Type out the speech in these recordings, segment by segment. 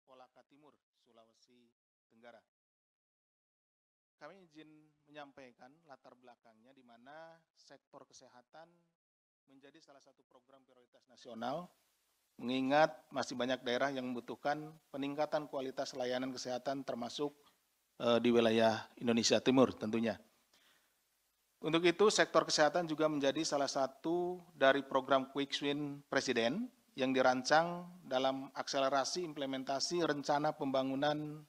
Kolaka Timur, Sulawesi Tenggara. Kami izin menyampaikan latar belakangnya di mana sektor kesehatan menjadi salah satu program prioritas nasional, mengingat masih banyak daerah yang membutuhkan peningkatan kualitas layanan kesehatan termasuk di wilayah Indonesia Timur tentunya. Untuk itu, sektor kesehatan juga menjadi salah satu dari program Quick Win Presiden yang dirancang dalam akselerasi implementasi Rencana Pembangunan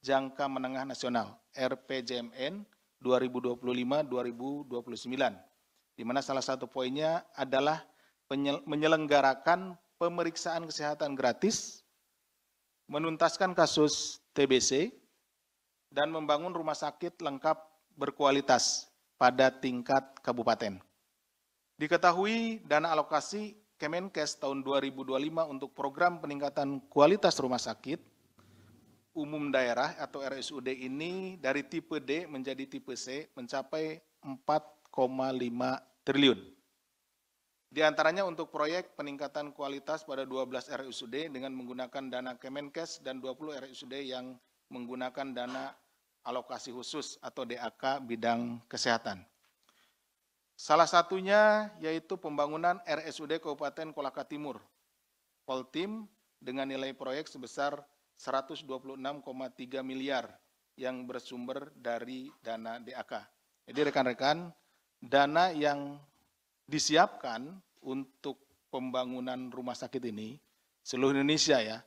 Jangka Menengah Nasional (RPJMN) 2025-2029, di mana salah satu poinnya adalah menyelenggarakan pemeriksaan kesehatan gratis, menuntaskan kasus TBC, dan membangun rumah sakit lengkap berkualitas pada tingkat kabupaten. Diketahui dana alokasi Kemenkes tahun 2025 untuk program peningkatan kualitas rumah sakit umum daerah atau RSUD ini dari tipe D menjadi tipe C mencapai 4,5 triliun. Di antaranya untuk proyek peningkatan kualitas pada 12 RSUD dengan menggunakan dana Kemenkes dan 20 RSUD yang menggunakan dana alokasi khusus atau DAK bidang kesehatan. Salah satunya yaitu pembangunan RSUD Kabupaten Kolaka Timur, Koltim, dengan nilai proyek sebesar 126,3 miliar yang bersumber dari dana DAK. Jadi rekan-rekan, dana yang disiapkan untuk pembangunan rumah sakit ini, seluruh Indonesia ya,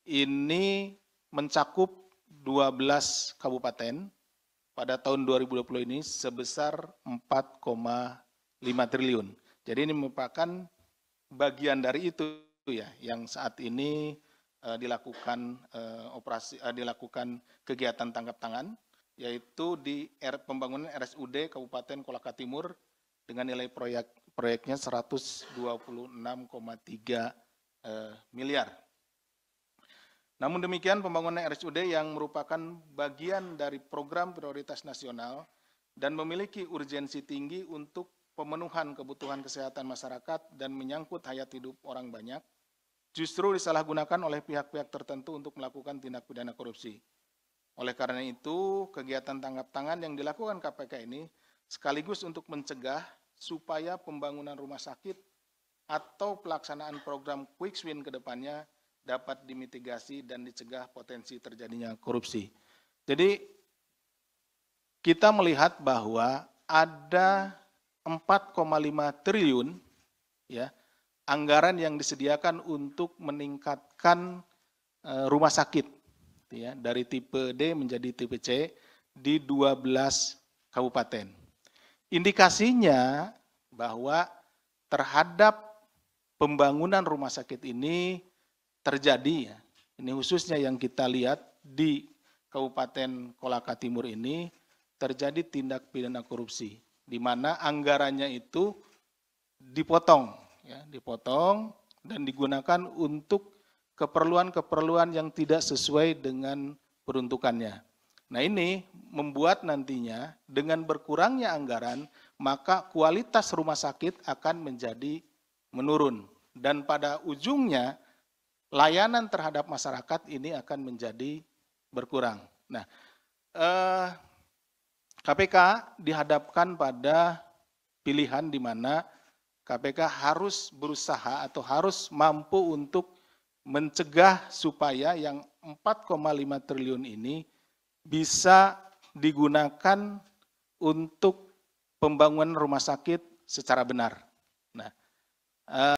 ini mencakup 12 kabupaten pada tahun 2020 ini sebesar 4,5 triliun. Jadi ini merupakan bagian dari itu ya, yang saat ini dilakukan dilakukan kegiatan tangkap tangan, yaitu di pembangunan RSUD Kabupaten Kolaka Timur dengan nilai proyeknya 126,3 miliar. Namun demikian, pembangunan RSUD yang merupakan bagian dari program prioritas nasional dan memiliki urgensi tinggi untuk pemenuhan kebutuhan kesehatan masyarakat dan menyangkut hayat hidup orang banyak, justru disalahgunakan oleh pihak-pihak tertentu untuk melakukan tindak pidana korupsi. Oleh karena itu, kegiatan tangkap tangan yang dilakukan KPK ini sekaligus untuk mencegah supaya pembangunan rumah sakit atau pelaksanaan program Quick Win ke depannya dapat dimitigasi dan dicegah potensi terjadinya korupsi. Jadi kita melihat bahwa ada 4,5 triliun ya anggaran yang disediakan untuk meningkatkan rumah sakit ya, dari tipe D menjadi tipe C di 12 kabupaten. Indikasinya bahwa terhadap pembangunan rumah sakit ini terjadi ya, ini khususnya yang kita lihat di Kabupaten Kolaka Timur ini terjadi tindak pidana korupsi, di mana anggarannya itu dipotong dan digunakan untuk keperluan-keperluan yang tidak sesuai dengan peruntukannya. Nah ini membuat nantinya dengan berkurangnya anggaran, maka kualitas rumah sakit akan menjadi menurun. Dan pada ujungnya, layanan terhadap masyarakat ini akan menjadi berkurang. Nah, KPK dihadapkan pada pilihan di mana KPK harus berusaha atau harus mampu untuk mencegah supaya yang 4,5 triliun ini bisa digunakan untuk pembangunan rumah sakit secara benar. Nah,